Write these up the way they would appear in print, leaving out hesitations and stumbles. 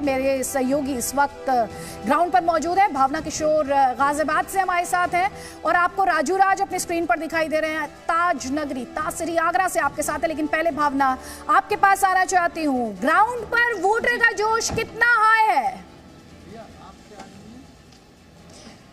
मेरे सहयोगी इस वक्त ग्राउंड पर मौजूद है। भावना किशोर गाजियाबाद से हमारे साथ हैं और आपको राजू राज अपनी स्क्रीन पर दिखाई दे रहे हैं। ताज नगरी तासरी आगरा से आपके साथ है, लेकिन पहले भावना आपके पास आना चाहती हूँ। ग्राउंड पर वोटर का जोश कितना हाई है?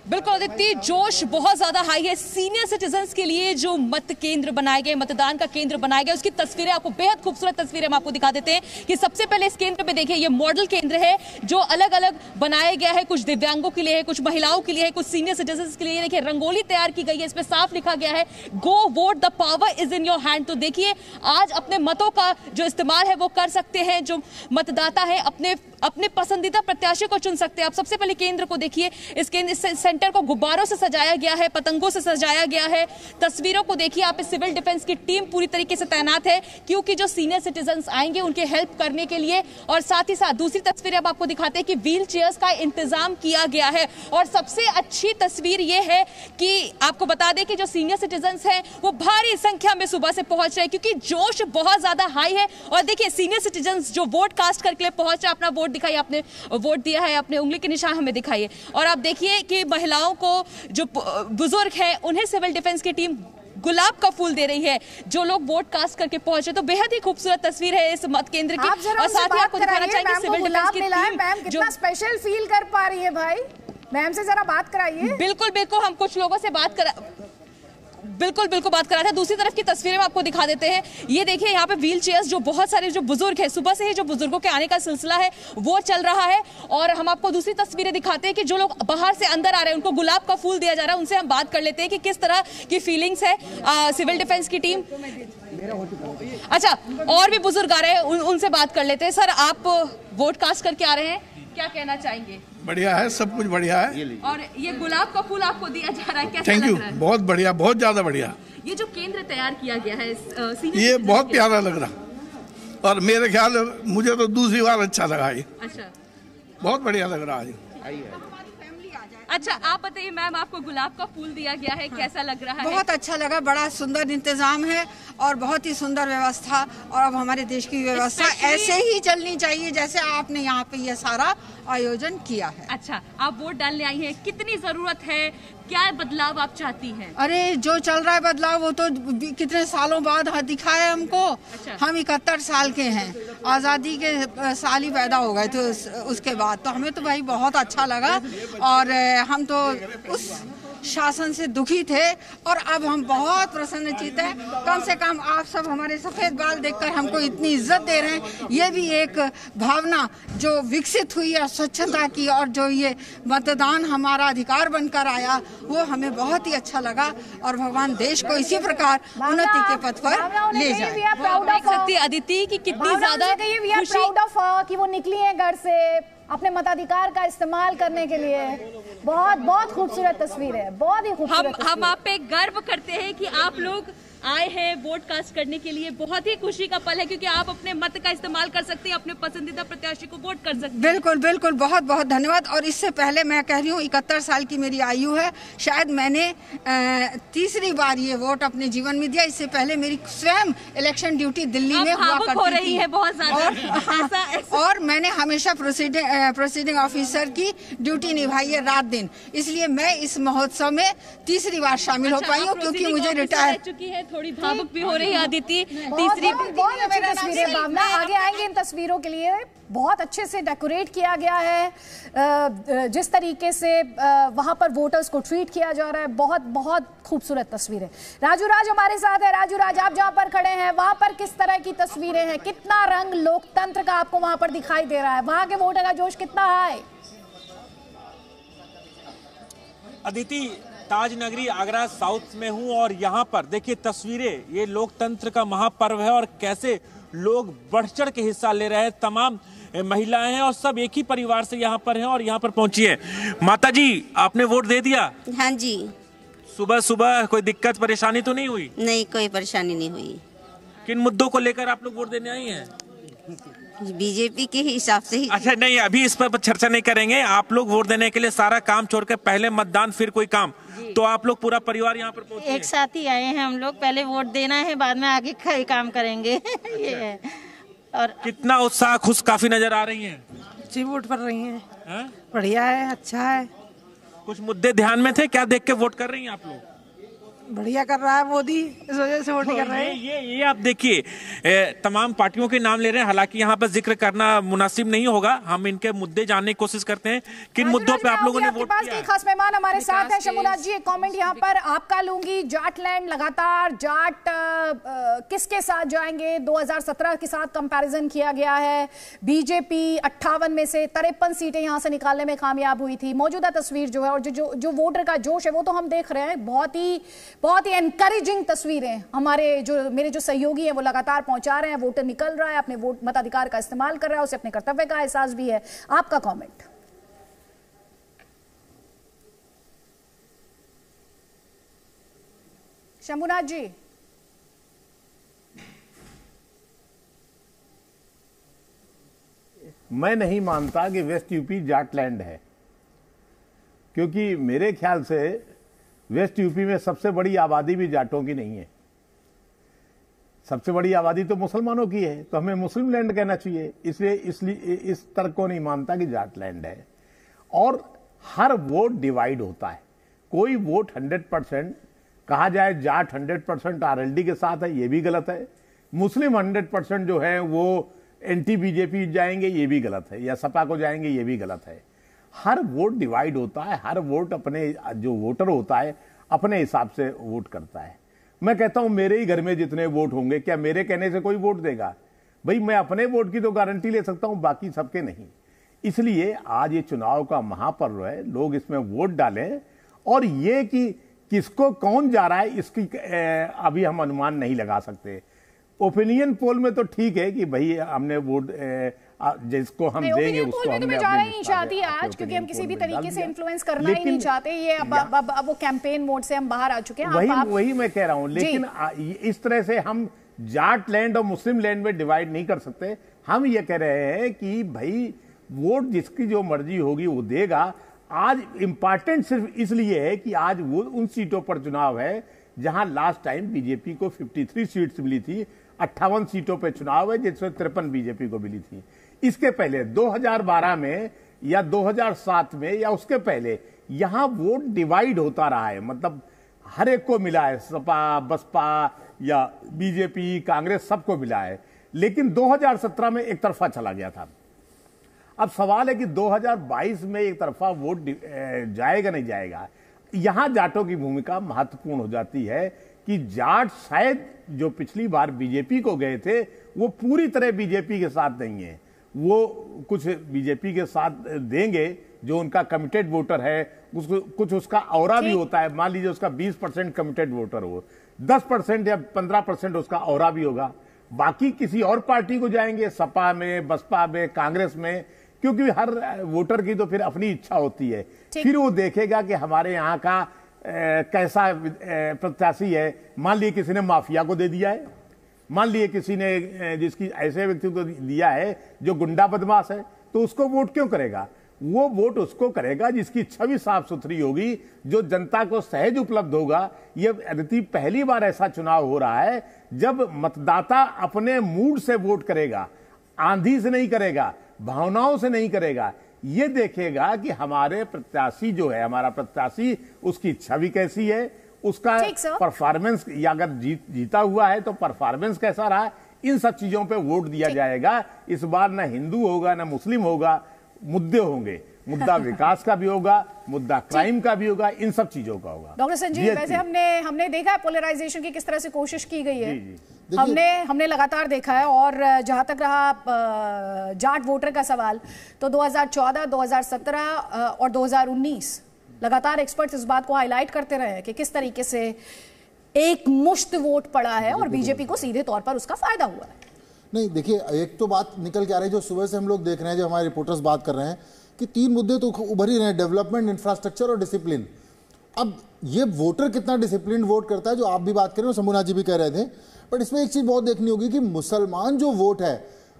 बिल्कुल अदिति, जोश बहुत ज्यादा हाई है। सीनियर सिटीजन्स के लिए जो मत केंद्र बनाए गए, मतदान का केंद्र बनाया गया, उसकी तस्वीरें आपको बेहद खूबसूरत तस्वीरें हम आपको दिखा देते हैं कि सबसे पहले इस केंद्र पे देखिए, ये मॉडल केंद्र है जो अलग अलग बनाया गया है। कुछ दिव्यांगों के लिए है, कुछ महिलाओं के लिए है, कुछ सीनियर सिटीजन्स के लिए। देखिए रंगोली तैयार की गई है, इसमें साफ लिखा गया है go vote, the power is in your hand. तो देखिए आज अपने मतों का जो इस्तेमाल है वो कर सकते हैं। जो मतदाता है अपने पसंदीदा प्रत्याशी को चुन सकते हैं। आप सबसे पहले केंद्र को देखिए, इस सेंटर को गुब्बारों से सजाया गया है, पतंगों से सजाया गया है। तस्वीरों को देखिए आप, सिविल डिफेंस की टीम पूरी तरीके से तैनात है क्योंकि जो सीनियर सिटीजन्स आएंगे उनके हेल्प करने के लिए। और साथ ही साथ दूसरी तस्वीर अब आपको दिखाते हैं कि व्हील चेयर्स का इंतजाम किया गया है। और सबसे अच्छी तस्वीर ये है कि आपको बता दें कि जो सीनियर सिटीजन्स हैं वो भारी संख्या में सुबह से पहुंच रहे हैं क्योंकि जोश बहुत ज्यादा हाई है। और देखिए सीनियर सिटीजन्स जो वोट कास्ट करके लिए पहुंच रहे, अपना वोट दिखाइए, आपने वोट दिया है, अपने उंगली के निशान हमें दिखाइए। और आप देखिए कि महिलाओं को, जो बुजुर्ग हैं, उन्हें सिविल डिफेंस की टीम गुलाब का फूल दे रही है जो लोग वोट कास्ट करके पहुंचे। तो बेहद ही खूबसूरत तस्वीर है इस मत केंद्र की। और साथ ही आपको दिखाना चाहेंगे सिविल डिफेंस की टीम कितना स्पेशल फील कर पा रही है। भाई मैम से जरा बात कराइए। बिल्कुल बिल्कुल, हम कुछ लोगों से बात बात करा था। दूसरी तरफ की तस्वीरें में आपको दिखा देते हैं। ये देखिए यहाँ पे व्हील चेयर्स, जो बहुत सारे जो बुजुर्ग हैं, सुबह से ही जो बुजुर्गों के आने का सिलसिला है वो चल रहा है। और हम आपको दूसरी तस्वीरें दिखाते हैं कि जो लोग बाहर से अंदर आ रहे हैं उनको गुलाब का फूल दिया जा रहा है। उनसे हम बात कर लेते हैं कि किस तरह की फीलिंग्स है। सिविल डिफेंस की टीम, अच्छा और भी बुजुर्ग आ रहे हैं, उनसे बात कर लेते हैं। सर, आप वोट कास्ट करके आ रहे हैं, क्या कहना चाहेंगे? बढ़िया है, सब कुछ बढ़िया है। और ये गुलाब का फूल आपको दिया जा रहा है, कैसा थैंक यू, लग रहा है? बहुत बढ़िया, बहुत ज्यादा बढ़िया। ये जो केंद्र तैयार किया गया है ये बहुत प्यारा लग रहा, और मेरे ख्याल मुझे तो दूसरी बार अच्छा लगा ये। अच्छा, बहुत बढ़िया लग रहा है। अच्छा आप बताइए मैम, आपको गुलाब का फूल दिया गया है, कैसा लग रहा है? बहुत अच्छा लगा, बड़ा सुंदर इंतजाम है और बहुत ही सुंदर व्यवस्था। और अब हमारे देश की व्यवस्था ऐसे ही चलनी चाहिए जैसे आपने यहाँ पे ये सारा आयोजन किया है। अच्छा, आप वोट डालने आई हैं, कितनी जरूरत है, क्या बदलाव आप चाहती हैं? अरे जो चल रहा है बदलाव वो तो कितने सालों बाद दिखा है हमको। अच्छा। हम 71 साल के हैं, आज़ादी के साल ही पैदा हो गए थे उसके बाद। तो हमें तो भाई बहुत अच्छा लगा और हम तो उस शासन से दुखी थे और अब हम बहुत प्रसन्नचित्त हैं। कम से कम आप सब हमारे सफेद बाल देखकर हमको इतनी इज्जत दे रहे हैं। ये भी एक भावना जो विकसित हुई है स्वच्छता की, और जो ये मतदान हमारा अधिकार बनकर आया वो हमें बहुत ही अच्छा लगा। और भगवान देश को इसी प्रकार उन्नति के पथ पर ले जाए। देख सकती है अदिति की कितनी ज्यादा कि वो निकली है घर से अपने मताधिकार का इस्तेमाल करने के लिए। बहुत बहुत खूबसूरत तस्वीर है, बहुत ही खूबसूरत। हम आप पे गर्व करते हैं कि आप लोग आए हैं वोट कास्ट करने के लिए। बहुत ही खुशी का पल है क्योंकि आप अपने मत का इस्तेमाल कर सकते हैं, अपने पसंदीदा प्रत्याशी को वोट कर सकते हैं। बिल्कुल बिल्कुल, बहुत बहुत धन्यवाद। और इससे पहले मैं कह रही हूँ 71 साल की मेरी आयु है, शायद मैंने तीसरी बार ये वोट अपने जीवन में दिया। इससे पहले मेरी स्वयं इलेक्शन ड्यूटी दिल्ली में हुआ करती थी, है बहुत ज्यादा। और मैंने हमेशा प्रोसीडिंग ऑफिसर की ड्यूटी निभाई है रात दिन। इसलिए मैं इस महोत्सव में तीसरी बार शामिल हो पाई हूँ क्योंकि मुझे रिटायर चुकी है। थोड़ी भावुक भी हो रही है अदिति। तीसरी बहुत अच्छी तस्वीरें भावना, आगे आएंगे इन तस्वीरों के लिए। बहुत अच्छे से डेकोरेट किया गया है, जिस तरीके से वहां पर वोटर्स को ट्रीट किया जा रहा है, बहुत बहुत खूबसूरत तस्वीरें। राजू राज हमारे साथ है। राजू राज, आप जहां पर खड़े हैं वहां पर किस तरह की तस्वीरें हैं? कितना रंग लोकतंत्र का आपको वहां पर दिखाई दे रहा है? वहां के वोटर का जोश कितना है? अदिति, ताज नगरी आगरा साउथ में हूं और यहाँ पर देखिए तस्वीरें, ये लोकतंत्र का महापर्व है और कैसे लोग बढ़ चढ़ के हिस्सा ले रहे हैं। तमाम महिलाएं हैं और सब एक ही परिवार से यहाँ पर हैं और यहाँ पर पहुंची है। माता जी, आपने वोट दे दिया? हाँ जी। सुबह सुबह कोई दिक्कत परेशानी तो नहीं हुई? नहीं, कोई परेशानी नहीं हुई। किन मुद्दों को लेकर आप लोग वोट देने आई हैं? बीजेपी के हिसाब से ही। अच्छा, नहीं अभी इस पर चर्चा नहीं करेंगे। आप लोग वोट देने के लिए सारा काम छोड़कर पहले मतदान फिर कोई काम, तो आप लोग पूरा परिवार यहाँ पर पहुंचे? एक साथ ही आए हैं हम लोग, पहले वोट देना है, बाद में आगे काम करेंगे। ये है। और कितना उत्साह, खुश काफी नजर आ रही हैं? अच्छी वोट पड़ रही है। हाँ? बढ़िया है, अच्छा है। कुछ मुद्दे ध्यान में थे क्या, देख के वोट कर रही हैं आप लोग? बढ़िया कर रहा है मोदी, इस वजह से वोट कर रहे हैं। ये आप देखिए, तमाम पार्टियों के नाम ले रहे हैं, हालांकि यहाँ पर जिक्र करना मुनासिब नहीं होगा। हम इनके मुद्दे जानने की कोशिश करते हैं, किन मुद्दों पे आप लोगों ने वोट किया है। खास मेहमान हमारे साथ हैं शंभुनाथ जी। एक कमेंट यहाँ पर आपका लूंगी। जाटलैंड लगातार जाट किसके साथ जाएंगे? 2017 के साथ कंपैरिजन किया गया है। बीजेपी 58 में से 53 सीटें यहाँ से निकालने में कामयाब हुई थी। मौजूदा तस्वीर जो है और जो वोटर का जोश है वो तो हम देख रहे हैं। बहुत ही एनकरेजिंग तस्वीरें मेरे जो सहयोगी हैं वो लगातार पहुंचा रहे हैं। वोटर निकल रहा है, अपने वोट मताधिकार का इस्तेमाल कर रहा है, उसे अपने कर्तव्य का एहसास भी है। आपका कमेंट? शंभुनाथ जी। मैं नहीं मानता कि वेस्ट यूपी जाटलैंड है, क्योंकि मेरे ख्याल से वेस्ट यूपी में सबसे बड़ी आबादी भी जाटों की नहीं है। सबसे बड़ी आबादी तो मुसलमानों की है, तो हमें मुस्लिम लैंड कहना चाहिए। इसलिए इस तर्क को नहीं मानता कि जाटलैंड है। और हर वोट डिवाइड होता है। कोई वोट 100% कहा जाए जाट 100% आरएलडी के साथ है, ये भी गलत है। मुस्लिम 100% जो है वो एंटी बीजेपी जाएंगे, ये भी गलत है, या सपा को जाएंगे, ये भी गलत है। हर वोट डिवाइड होता है। हर वोट अपने जो वोटर होता है अपने हिसाब से वोट करता है। मैं कहता हूं मेरे ही घर में जितने वोट होंगे, क्या मेरे कहने से कोई वोट देगा? भाई मैं अपने वोट की तो गारंटी ले सकता हूं, बाकी सबके नहीं। इसलिए आज ये चुनाव का महापर्व है, लोग इसमें वोट डालें। और ये कि किसको कौन जा रहा है इसकी अभी हम अनुमान नहीं लगा सकते। ओपिनियन पोल में तो ठीक है कि भाई हमने वोट जिसको हम देंगे उसको हमने मैं जाना ही नहीं चाहती आज, क्योंकि हम किसी भी तरीके से इन्फ्लुएंस करना ही नहीं चाहते। ये अब वो कैंपेन मोड से हम बाहर आ चुके हैं। वही मैं कह रहा हूं। लेकिन इस तरह से हम जाट लैंड और मुस्लिम लैंड में डिवाइड नहीं कर सकते। हम ये कह रहे हैं कि भाई वोट जिसकी जो मर्जी होगी वो देगा। आज इंपॉर्टेंट सिर्फ इसलिए है कि आज वो उन सीटों पर चुनाव है जहां लास्ट टाइम बीजेपी को 53 सीट्स मिली थी। 58 सीटों पर चुनाव है जिसमें 53 बीजेपी को मिली थी। इसके पहले 2012 में या 2007 में या उसके पहले यहां वोट डिवाइड होता रहा है। मतलब हर एक को मिला है, सपा, बसपा या बीजेपी, कांग्रेस, सबको मिला है। लेकिन 2017 में एक तरफा चला गया था। अब सवाल है कि 2022 में एक तरफा वोट जाएगा नहीं जाएगा। यहां जाटों की भूमिका महत्वपूर्ण हो जाती है कि जाट शायद जो पिछली बार बीजेपी को गए थे वो पूरी तरह बीजेपी के साथ नहीं है। वो कुछ बीजेपी के साथ देंगे जो उनका कमिटेड वोटर है, कुछ उसका औरा भी होता है। मान लीजिए उसका 20% कमिटेड वोटर हो, 10% या 15% उसका औरा भी होगा। बाकी किसी और पार्टी को जाएंगे, सपा में, बसपा में, कांग्रेस में, क्योंकि हर वोटर की तो फिर अपनी इच्छा होती है। फिर वो देखेगा कि हमारे यहाँ का कैसा प्रत्याशी है। मान लीजिए किसी ने माफिया को दे दिया है, मान लिए किसी ने जिसकी ऐसे व्यक्ति को दिया है जो गुंडा बदमाश है, तो उसको वोट क्यों करेगा? वो वोट उसको करेगा जिसकी छवि साफ सुथरी होगी, जो जनता को सहज उपलब्ध होगा। ये अदिति पहली बार ऐसा चुनाव हो रहा है जब मतदाता अपने मूड से वोट करेगा, आंधी से नहीं करेगा, भावनाओं से नहीं करेगा। ये देखेगा कि हमारे प्रत्याशी जो है, हमारा प्रत्याशी, उसकी छवि कैसी है, उसका परफॉर्मेंस, या अगर जीता हुआ है तो परफॉर्मेंस कैसा रहा। इन सब चीजों पे वोट दिया जाएगा। इस बार ना हिंदू होगा ना मुस्लिम होगा, मुद्दे होंगे। मुद्दा विकास का भी होगा, मुद्दा क्राइम का भी होगा, इन सब चीजों का होगा। डॉक्टर संजीव, वैसे हमने देखा है पोलराइजेशन की किस तरह से कोशिश की गई है। हमने लगातार देखा है। और जहां तक रहा जाट वोटर का सवाल, तो 2014, 2017 और 2019 लगातार एक्सपर्ट्स इस बात को हाईलाइट करते रहे हैं कि किस तरीके से एक मुश्त वोट पड़ा है और बीजेपी को सीधे तौर पर उसका फायदा हुआ है। नहीं, देखिए, एक तो बात निकल के आ रही है जो सुबह से हम लोग देख रहे हैं, जो हमारे रिपोर्टर्स बात कर रहे हैं कि 3 मुद्दे तो उभर ही रहे हैं, डेवलपमेंट, इंफ्रास्ट्रक्चर और डिसिप्लिन। अब ये वोटर कितना डिसिप्लिन वोट करता है, जो आप भी बात कर रहे हो, शंभुनाथ जी भी कह रहे थे। बट इसमें एक चीज बहुत देखनी होगी कि मुसलमान जो वोट है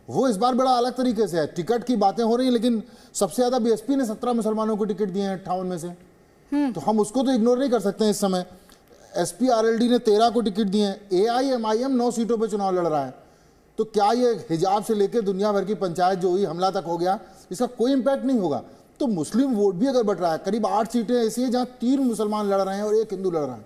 वो इस बार बड़ा अलग तरीके से है। टिकट की बातें हो रही हैं, लेकिन सबसे ज्यादा बीएसपी ने 17 मुसलमानों को टिकट दिए हैं 58 में से, तो हम उसको तो इग्नोर नहीं कर सकते हैं। इस समय एसपी आरएलडी ने 13 को टिकट दिए हैं। एआईएमआईएम 9 सीटों पर चुनाव लड़ रहा है। तो क्या ये हिजाब से लेकर दुनिया भर की पंचायत जो हुई, हमला तक हो गया, इसका कोई इंपैक्ट नहीं होगा। तो मुस्लिम वोट भी अगर बढ़ रहा है, करीब 8 सीटें ऐसी है जहां 3 मुसलमान लड़ रहे हैं और 1 हिंदू लड़ रहा है,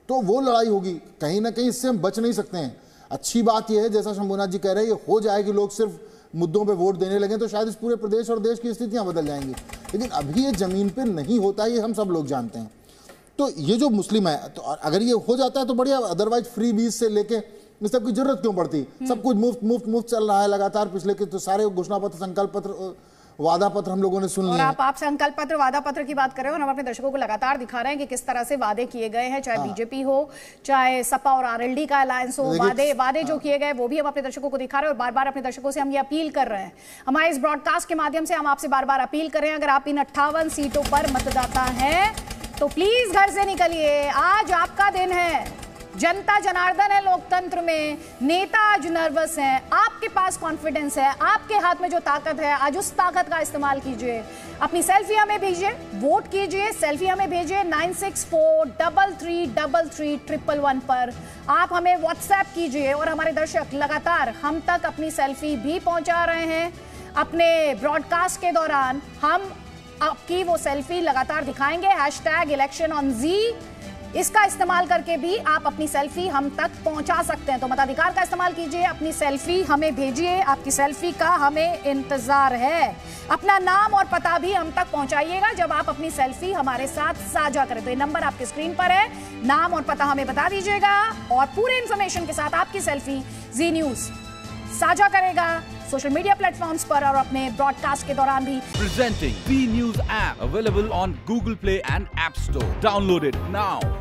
तो वो लड़ाई होगी, कहीं ना कहीं इससे हम बच नहीं सकते हैं। अच्छी बात यह है, जैसा शंभुनाथ जी कह रहे हैं, ये हो जाए कि लोग सिर्फ मुद्दों पे वोट देने लगे तो शायद इस पूरे प्रदेश और देश की स्थितियां बदल जाएंगी, लेकिन अभी ये जमीन पे नहीं होता है, ये हम सब लोग जानते हैं। तो ये जो मुस्लिम है, तो अगर ये हो जाता है तो बढ़िया, अदरवाइज फ्री बीज से लेके इस सब की जरूरत क्यों पड़ती? सब कुछ मुफ्त मुफ्त मुफ्त चल रहा है लगातार पिछले के, तो सारे घोषणा पत्र, संकल्प पत्र, वादा पत्र हम लोगों ने सुन लिया। आप संकल्प पत्र, वादा पत्र की बात कर रहे हो, हम अपने दर्शकों को लगातार दिखा रहे हैं कि किस तरह से वादे किए गए हैं, चाहे बीजेपी हो, चाहे सपा और आरएलडी का अलायंस हो, वादे जो किए गए वो भी हम अपने दर्शकों को दिखा रहे हैं। और बार बार अपने दर्शकों से हम ये अपील कर रहे हैं, हमारे इस ब्रॉडकास्ट के माध्यम से हम आपसे बार बार अपील कर रहे हैं, अगर आप इन 58 सीटों पर मतदाता हैं तो प्लीज घर से निकलिए, आज आपका दिन है। जनता जनार्दन है लोकतंत्र में, नेता आज नर्वस हैं, आपके पास कॉन्फिडेंस है, आपके हाथ में जो ताकत है, आज उस ताकत का इस्तेमाल कीजिए। अपनी सेल्फी हमें भेजिए, वोट कीजिए, सेल्फी हमें भेजिए 9643331111 पर। आप हमें व्हाट्सएप कीजिए और हमारे दर्शक लगातार हम तक अपनी सेल्फी भी पहुंचा रहे हैं। अपने ब्रॉडकास्ट के दौरान हम आपकी वो सेल्फी लगातार दिखाएंगे, #ElectionOnZ, इसका इस्तेमाल करके भी आप अपनी सेल्फी हम तक पहुंचा सकते हैं। तो मताधिकार का इस्तेमाल कीजिए, अपनी सेल्फी हमें भेजिए, आपकी सेल्फी का हमें इंतजार है। अपना नाम और पता भी हम तक पहुंचाइएगा जब आप अपनी सेल्फी हमारे साथ साझा करें। तो ये नंबर आपके स्क्रीन पर है, नाम और पता हमें बता दीजिएगा और पूरे इंफॉर्मेशन के साथ आपकी सेल्फी जी न्यूज साझा करेगा सोशल मीडिया प्लेटफॉर्म्स पर और अपने ब्रॉडकास्ट के दौरान भी। Presenting B News app available on Google Play and App Store. Download it now.